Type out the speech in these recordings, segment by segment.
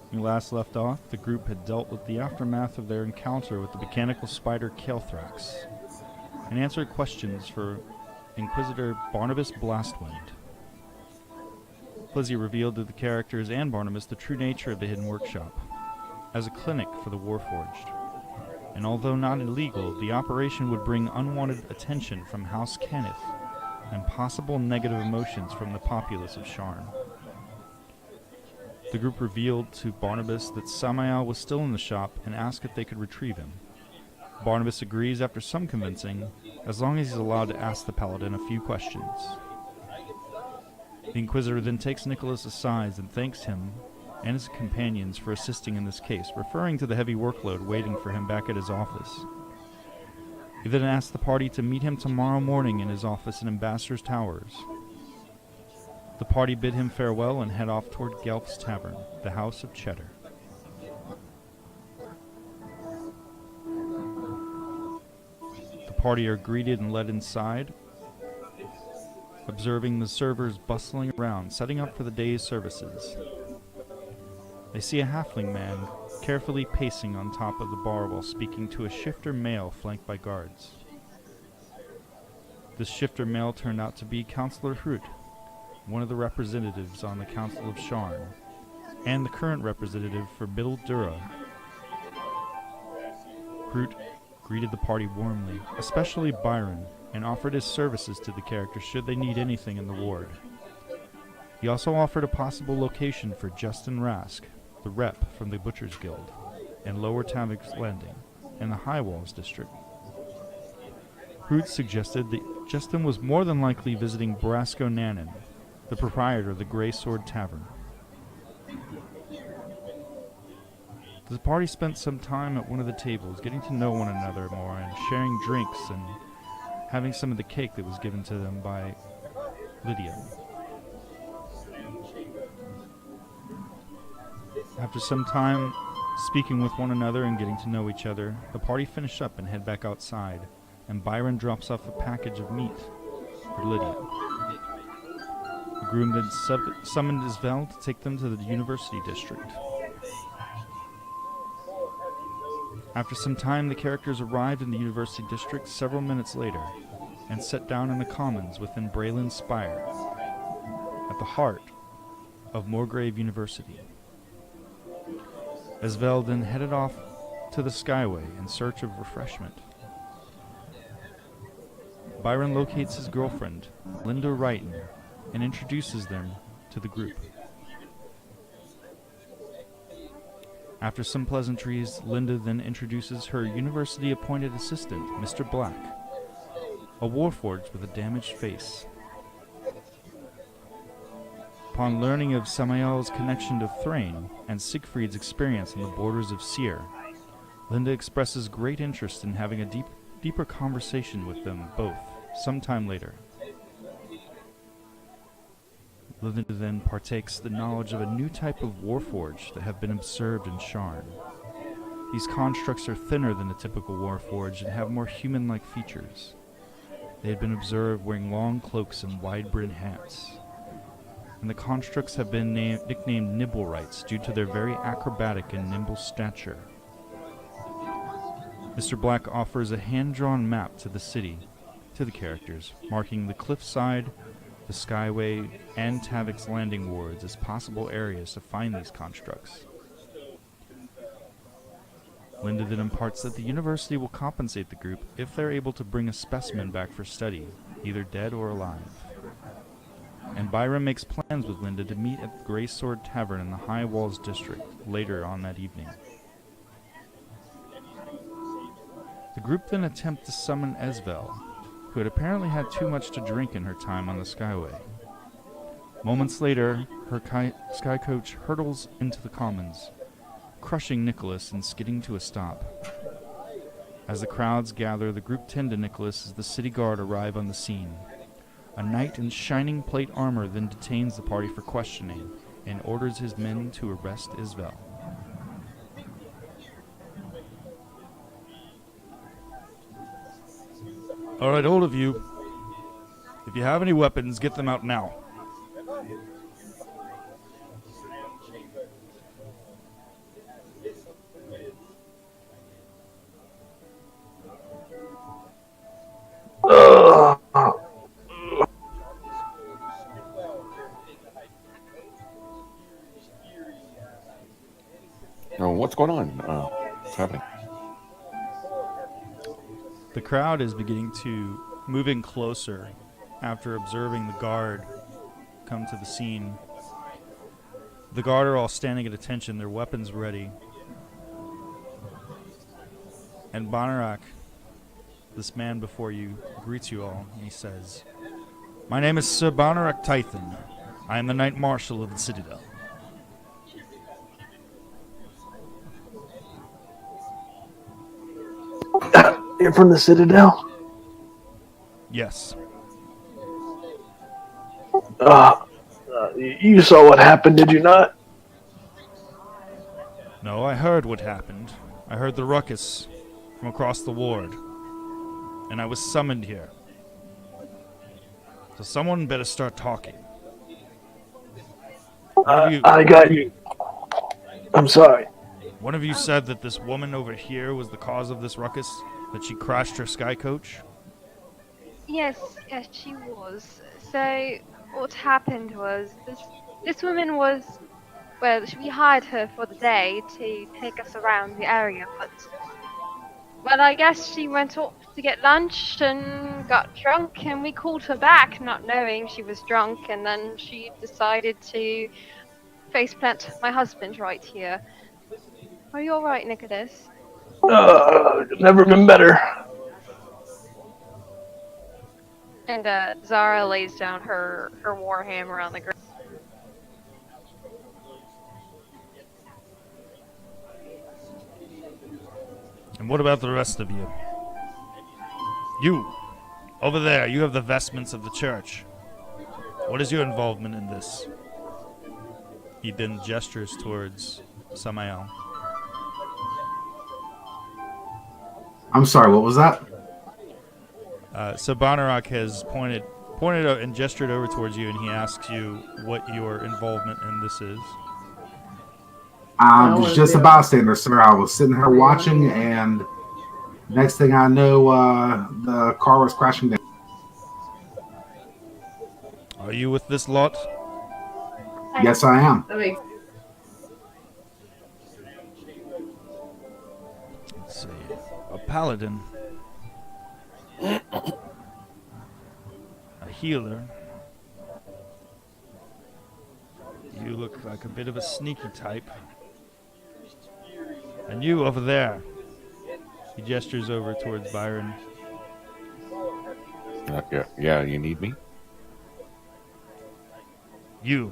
When we last left off, the group had dealt with the aftermath of their encounter with the mechanical spider Kael'thrax, and answered questions for Inquisitor Barnabas Blastwind. Flizzy revealed to the characters and Barnabas the true nature of the Hidden Workshop, as a clinic for the Warforged. And although not illegal, the operation would bring unwanted attention from House Cannith and possible negative emotions from the populace of Sharn. The group revealed to Barnabas that Samael was still in the shop and asked if they could retrieve him. Barnabas agrees after some convincing, as long as he's allowed to ask the Paladin a few questions. The Inquisitor then takes Nicholas aside and thanks him and his companions for assisting in this case, referring to the heavy workload waiting for him back at his office. He then asks the party to meet him tomorrow morning in his office in Ambassador's Towers. The party bid him farewell and head off toward Gelf's Tavern, the House of Cheddar. The party are greeted and led inside, observing the servers bustling around, setting up for the day's services. They see a halfling man carefully pacing on top of the bar while speaking to a shifter male flanked by guards. This shifter male turned out to be Councillor Hrut, one of the representatives on the Council of Sharn, and the current representative for Middle Dura. Hrut greeted the party warmly, especially Byron, and offered his services to the characters should they need anything in the ward. He also offered a possible location for Justin Rask, the rep from the Butcher's Guild, in Lower Tavik's Landing, in the High Walls district. Hrut suggested that Justin was more than likely visiting Brasco Nanan, the proprietor of the Grey Sword Tavern. The party spent some time at one of the tables, getting to know one another more and sharing drinks and having some of the cake that was given to them by Lydia. After some time speaking with one another and getting to know each other, the party finish up and head back outside, and Byron drops off a package of meat for Lydia. The groom then summoned Isvel to take them to the University District. After some time, the characters arrived in the University District several minutes later, and sat down in the commons within Braylon Spire, at the heart of Moorgrave University. Isvel then headed off to the Skyway in search of refreshment. Byron locates his girlfriend, Linda Wrighton, and introduces them to the group. After some pleasantries, Linda then introduces her university-appointed assistant, Mr. Black, a warforged with a damaged face. Upon learning of Samael's connection to Thrain and Siegfried's experience on the borders of Seer, Linda expresses great interest in having a deeper conversation with them both sometime later. Linda then partakes the knowledge of a new type of warforged that have been observed in Sharn. These constructs are thinner than a typical warforged and have more human-like features. They had been observed wearing long cloaks and wide-brimmed hats. And the constructs have been nicknamed Nibblerites due to their very acrobatic and nimble stature. Mr. Black offers a hand-drawn map to the city, to the characters, marking the cliffside, the Skyway, and Tavik's Landing wards as possible areas to find these constructs. Linda then imparts that the university will compensate the group if they're able to bring a specimen back for study, either dead or alive. And Byron makes plans with Linda to meet at the Grey Sword Tavern in the High Walls district later on that evening. The group then attempt to summon Isvel, who had apparently had too much to drink in her time on the Skyway. Moments later, her skycoach hurtles into the commons, crushing Nicholas and skidding to a stop. As the crowds gather, the group tend to Nicholas as the city guard arrive on the scene. A knight in shining plate armor then detains the party for questioning and orders his men to arrest Isvel. All right, all of you, if you have any weapons, get them out now. What's going on? What's happening? The crowd is beginning to move in closer after observing the guard come to the scene. The guard are all standing at attention, their weapons ready. And Bonarak, this man before you, greets you all, and he says, "My name is Sir Bonarak Tython. I am the Knight-Marshal of the Citadel." You're from the Citadel? Yes. You saw what happened, did you not? No, I heard what happened. I heard the ruckus from across the ward, and I was summoned here. So someone better start talking. I got you. I'm sorry. One of you said that this woman over here was the cause of this ruckus, that she crashed her skycoach. Yes, she was. So what happened was this woman was, well, we hired her for the day to take us around the area, but well, I guess she went off to get lunch and got drunk, and we called her back, not knowing she was drunk, and then she decided to faceplant my husband right here. Are you all right, Nicholas? Never been better. And Zara lays down her warhammer on the ground. And what about the rest of you? You, over there, you have the vestments of the church. What is your involvement in this? He then gestures towards Samael. I'm sorry, what was that? So Bonarak has pointed out and gestured over towards you, and he asks you what your involvement in this is. I was just a bystander, sir. I was sitting here watching, and next thing I know, the car was crashing down. Are you with this lot? Yes, I am. Let's see. A paladin. A healer. You look like a bit of a sneaky type. And you over there. He gestures over towards Byron. Yeah, you need me? You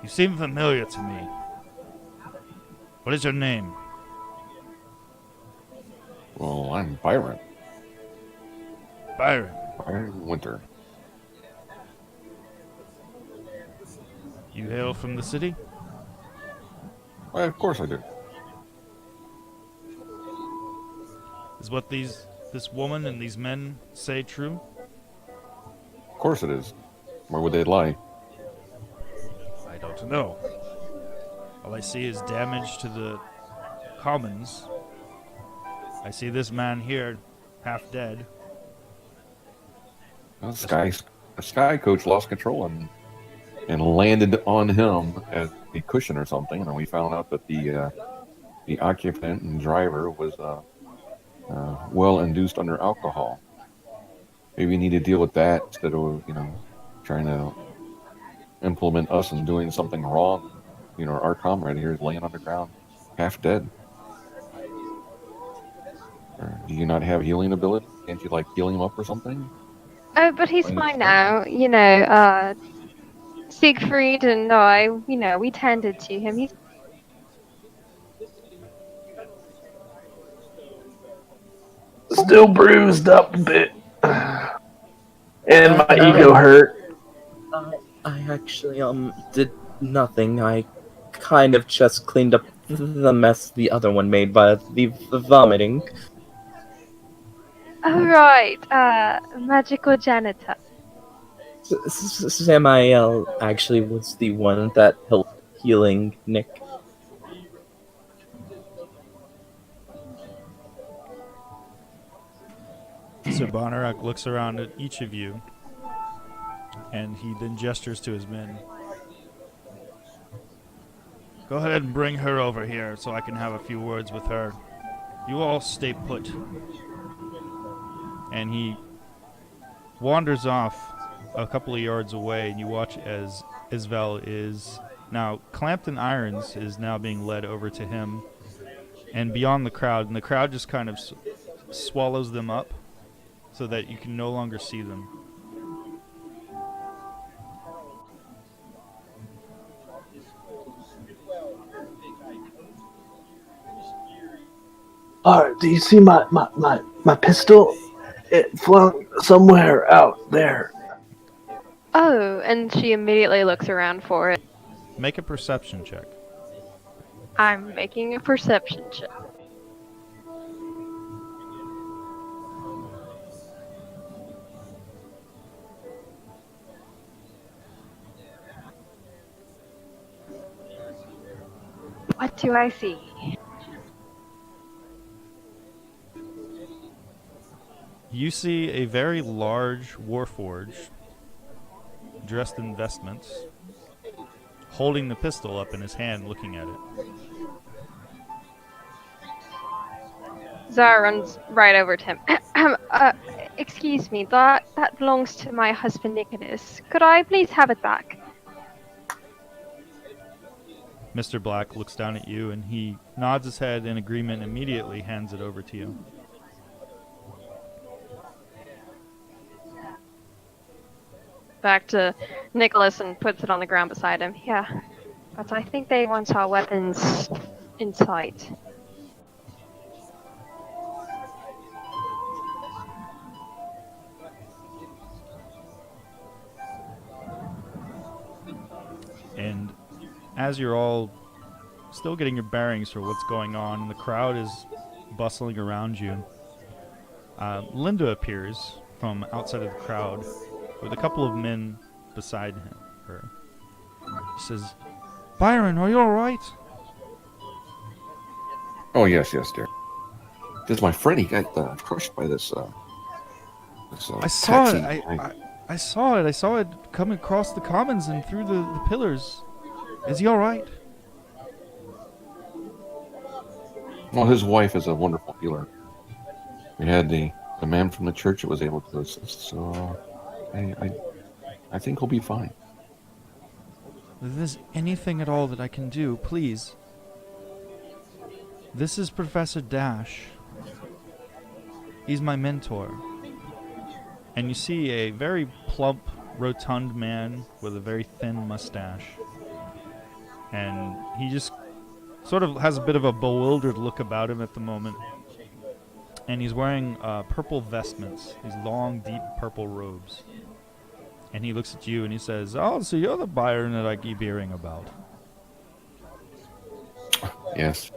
seem familiar to me. What is your name? Well, I'm Byron. Byron. Byron Winter. You hail from the city? Well, of course I do. Is what this woman and these men say true? Of course it is. Where would they lie? I don't know. All I see is damage to the commons. I see this man here, half dead. Well, the sky coach lost control and landed on him as a cushion or something, and we found out that the occupant and driver was well induced under alcohol. Maybe we need to deal with that instead of trying to implement us and doing something wrong. Our comrade here is laying on the ground, half dead. Or do you not have healing ability? Can't you heal him up or something? Oh, but he's fine now. Siegfried and I, we tended to him. He's Still bruised up a bit. And my ego hurt. I actually, did nothing. I kind of just cleaned up the mess the other one made by the vomiting. oh right, magical janitor. Samael actually was the one that helped healing Nick. So Bonarak looks around at each of you, and he then gestures to his men. Go ahead and bring her over here so I can have a few words with her. You all stay put. And he wanders off a couple of yards away, and you watch as Isvel is now clamped in irons, is now being led over to him and beyond the crowd, and the crowd just kind of swallows them up so that you can no longer see them. Alright, do you see my pistol? It flung somewhere out there. Oh, and she immediately looks around for it. Make a perception check. I'm making a perception check. What do I see? You see a very large warforged, dressed in vestments, holding the pistol up in his hand, looking at it. Zara runs right over to him. Excuse me, that belongs to my husband Nicholas. Could I please have it back? Mr. Black looks down at you and he nods his head in agreement and immediately hands it over to you. Back to Nicholas and puts it on the ground beside him. Yeah, but I think they want our weapons in sight. And as you're all still getting your bearings for what's going on, and the crowd is bustling around you, Linda appears from outside of the crowd with a couple of men beside her. She says, "Byron, are you all right?" Oh, yes, dear. This is my friend. He got crushed by this. I saw taxi. it. I saw it. I saw it come across the commons and through the pillars. Is he all right? Well, his wife is a wonderful healer. We had the man from the church that was able to assist, so I think he'll be fine. If there's anything at all that I can do, please. This is Professor Dash. He's my mentor. And you see a very plump, rotund man with a very thin mustache. And he just sort of has a bit of a bewildered look about him at the moment. And he's wearing purple vestments, these long, deep purple robes. And he looks at you and he says, "Oh, so you're the Byron that I keep hearing about." Yes.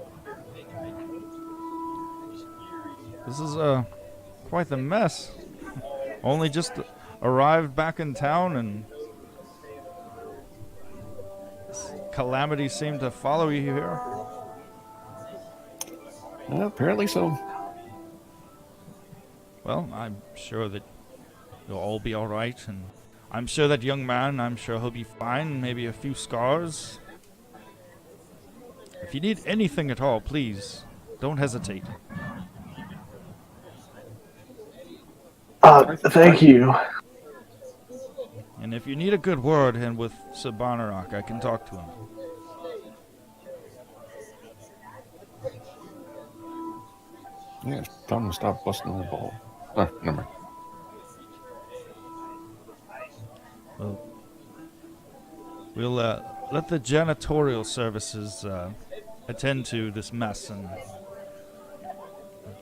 This is quite the mess. Only just arrived back in town and this calamity seemed to follow you here. Apparently so. Well, I'm sure that you'll all be all right, and I'm sure that young man, I'm sure he'll be fine, maybe a few scars. If you need anything at all, please, don't hesitate. Thank you. And if you need a good word and with Sir Barnarock, I can talk to him. Yeah, tell him to stop busting the ball. Oh, never mind. Well, we'll let the janitorial services attend to this mess, and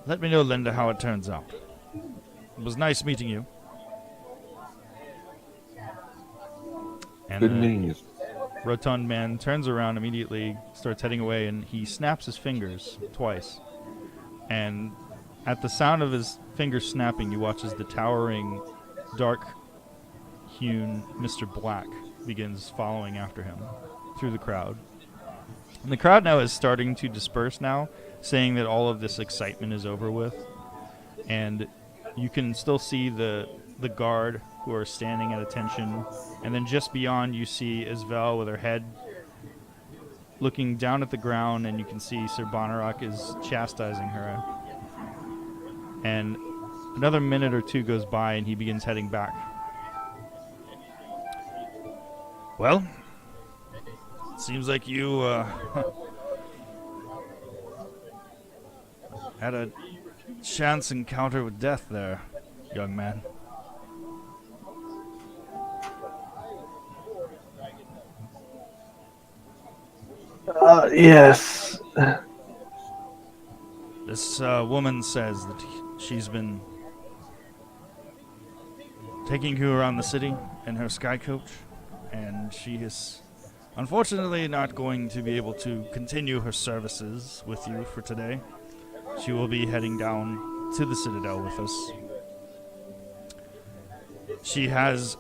let me know, Linda, how it turns out. It was nice meeting you. And Good news. Rotund man turns around immediately, starts heading away, and he snaps his fingers twice. And at the sound of his fingers snapping, you watch as the towering, dark-hewn Mr. Black begins following after him through the crowd. And the crowd now is starting to disperse now, saying that all of this excitement is over with. And you can still see the guard who are standing at attention. And then just beyond, you see Isvel with her head looking down at the ground, and you can see Sir Bonnerock is chastising her. And another minute or two goes by, and he begins heading back. Well, seems like you had a chance encounter with death there, young man. Yes. This woman says that she's been taking you around the city in her skycoach, and she is unfortunately not going to be able to continue her services with you for today. She will be heading down to the Citadel with us. She has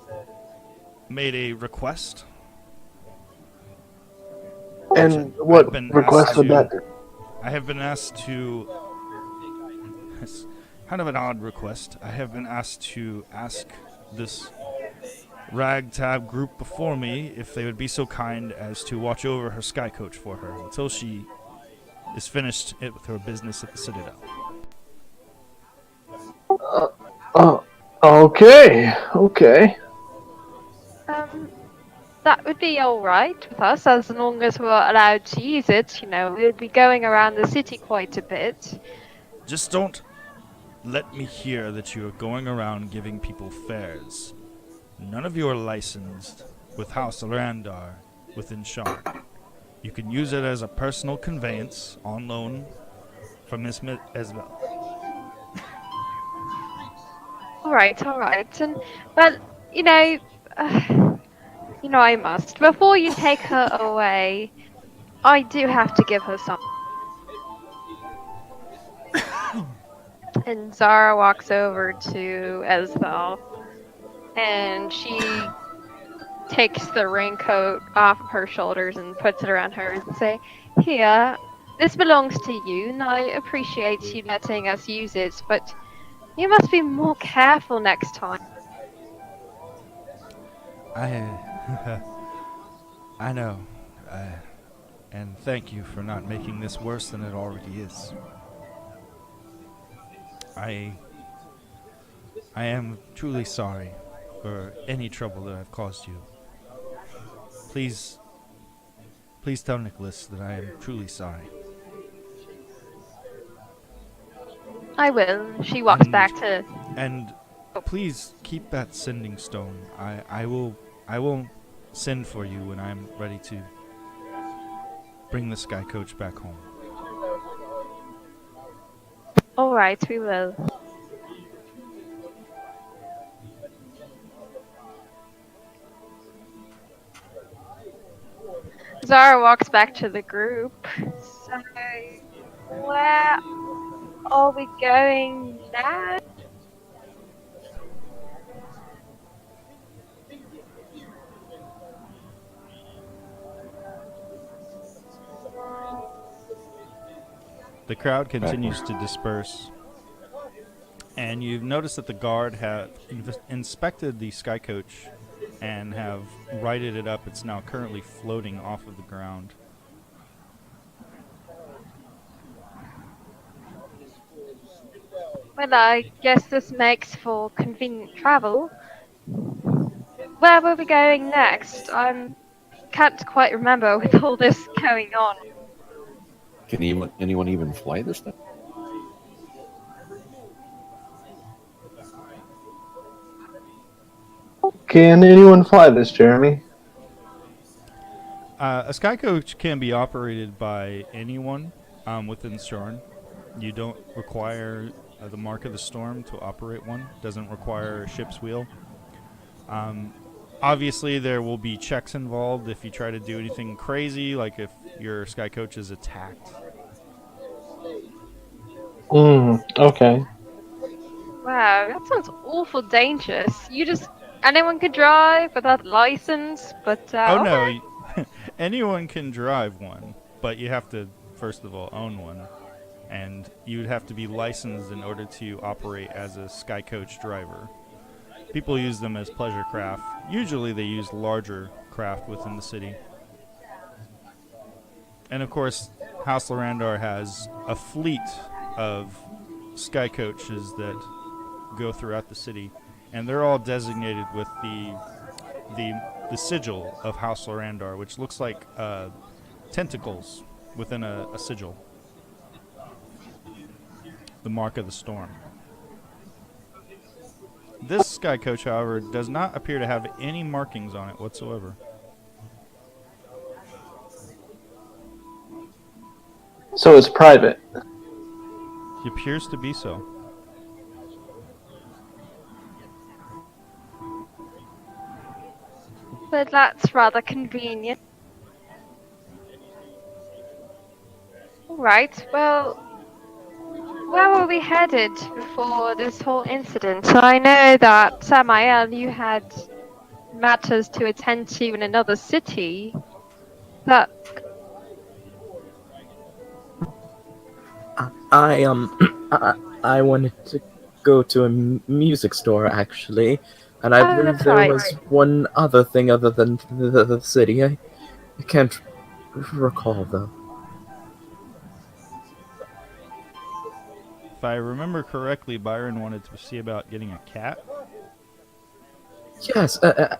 made a request. And what request would that be? I have been asked to... It's kind of an odd request. I have been asked to ask this ragtag group before me if they would be so kind as to watch over her skycoach for her until she is finished with her business at the Citadel. Okay. That would be alright with us, as long as we're allowed to use it. You know, we'll be going around the city quite a bit. Just don't let me hear that you are going around giving people fares. None of you are licensed with House Arandar within Sharn. You can use it as a personal conveyance on loan from Miss Esbel. Alright. And, well, you know, I must. Before you take her away, I do have to give her something. And Zara walks over to Esbel, and she takes the raincoat off of her shoulders and puts it around hers and say, "Here, this belongs to you, and I appreciate you letting us use it, but you must be more careful next time." I know. And thank you for not making this worse than it already is. I am truly sorry for any trouble that I've caused you. Please tell Nicholas that I am truly sorry. I will. She walks back to... And please keep that sending stone. I will send for you when I'm ready to bring the skycoach back home. Alright, we will. Zara walks back to the group. So, where are we going now? The crowd continues to disperse, and you've noticed that the guard have inspected the skycoach and have righted it up. It's now currently floating off of the ground. Well, I guess this makes for convenient travel. Where were we going next? I can't quite remember with all this going on. Can anyone even fly this thing? Can anyone fly this, Jeremy? A skycoach can be operated by anyone within Sharn. You don't require the Mark of the Storm to operate one. Doesn't require a ship's wheel. Obviously, there will be checks involved if you try to do anything crazy, like if your skycoach is attacked. Okay. Wow, that sounds awful dangerous. Anyone could drive without a license, but Oh okay. no, anyone can drive one, but you have to first of all own one, and you'd have to be licensed in order to operate as a skycoach driver. People use them as pleasure craft. Usually they use larger craft within the city. And of course, House Lorandar has a fleet of sky coaches that go throughout the city, and they're all designated with the sigil of House Lorandar, which looks like tentacles within a sigil. The mark of the storm. This sky coach, however, does not appear to have any markings on it whatsoever. So it's private. It appears to be so. But that's rather convenient. Alright, well, where were we headed before this whole incident? I know that, Samael, you had matters to attend to in another city, but I wanted to go to a music store actually, and I believe that's there right. was one other thing other than the city. I can't recall though. If I remember correctly, Byron wanted to see about getting a cat. Yes, a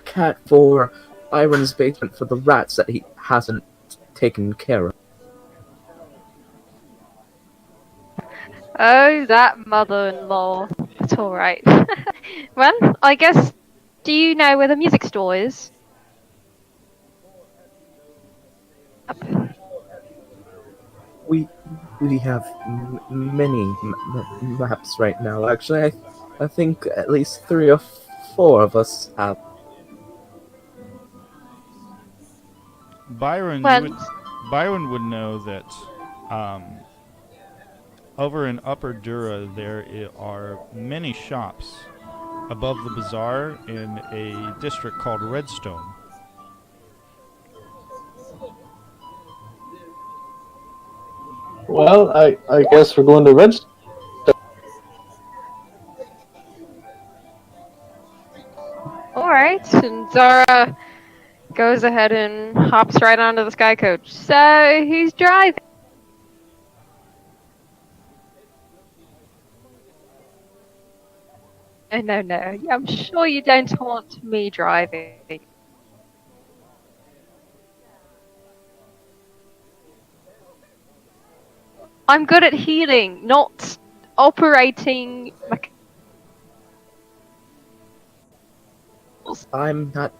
cat for Byron's basement for the rats that he hasn't taken care of. oh, that mother-in-law. That's alright. Well, I guess, do you know where the music store is? We have many maps right now. Actually, I think at least 3 or 4 of us have. Byron would know that over in Upper Dura there are many shops above the bazaar in a district called Redstone. Well, I guess we're going to Redstone. Alright, and Zara goes ahead and hops right onto the sky coach. So, who's driving? No. I'm sure you don't want me driving. I'm good at healing, not operating. I'm not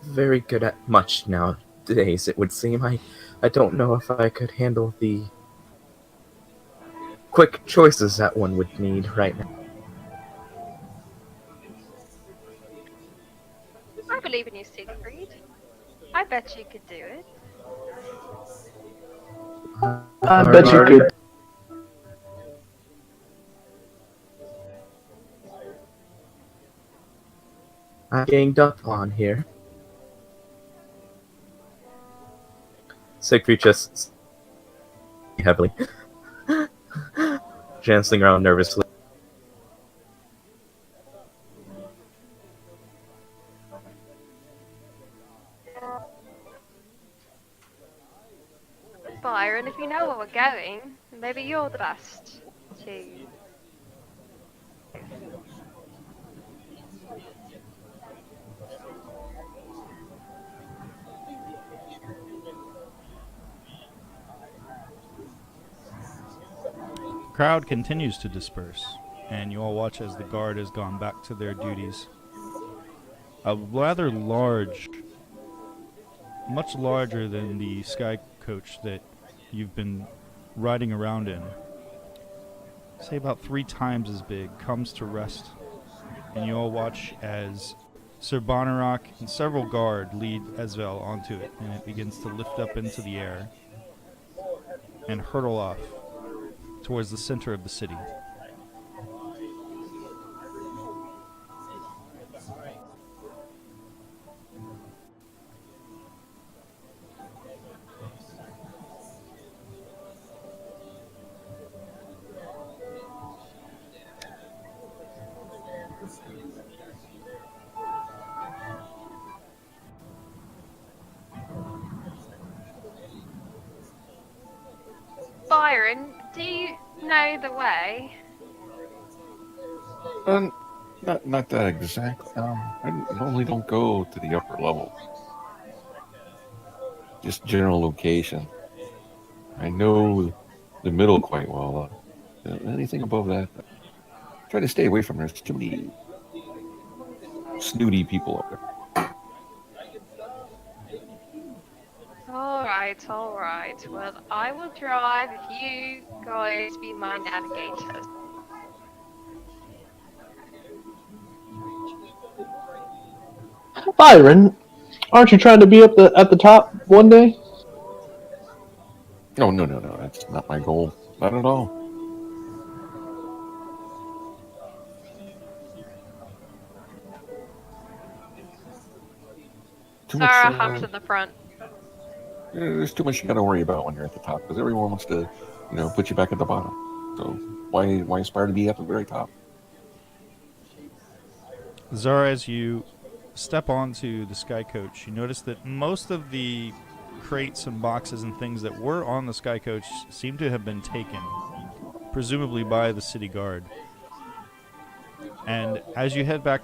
very good at much nowadays, it would seem. I don't know if I could handle the quick choices that one would need right now. I believe in you, Siegfried. I bet you could do it. I bet you could. I ganged up on here. Siegfried just heavily, dancing around nervously. Byron, if you know where we're going, maybe you're the best to. The crowd continues to disperse, and you all watch as the guard has gone back to their duties. A rather large, much larger than the sky coach that you've been riding around in, say about 3 times as big, comes to rest, and you all watch as Sir Bonnerock and several guard lead Esvel onto it, and it begins to lift up into the air and hurtle off towards the center of the city. Byron, do you know the way? Not that exact. I normally don't go to the upper levels. Just general location. I know the middle quite well. Anything above that, try to stay away from. There's too many snooty people up there. All right. Well, I will drive if you guys be my navigators. Byron, aren't you trying to be at the top one day? No. That's not my goal. Not at all. Sarah hops in the front. There's too much you got to worry about when you're at the top, because everyone wants to, put you back at the bottom. So why aspire to be at the very top? Zara, as you step onto the skycoach, you notice that most of the crates and boxes and things that were on the skycoach seem to have been taken, presumably by the city guard. And as you head back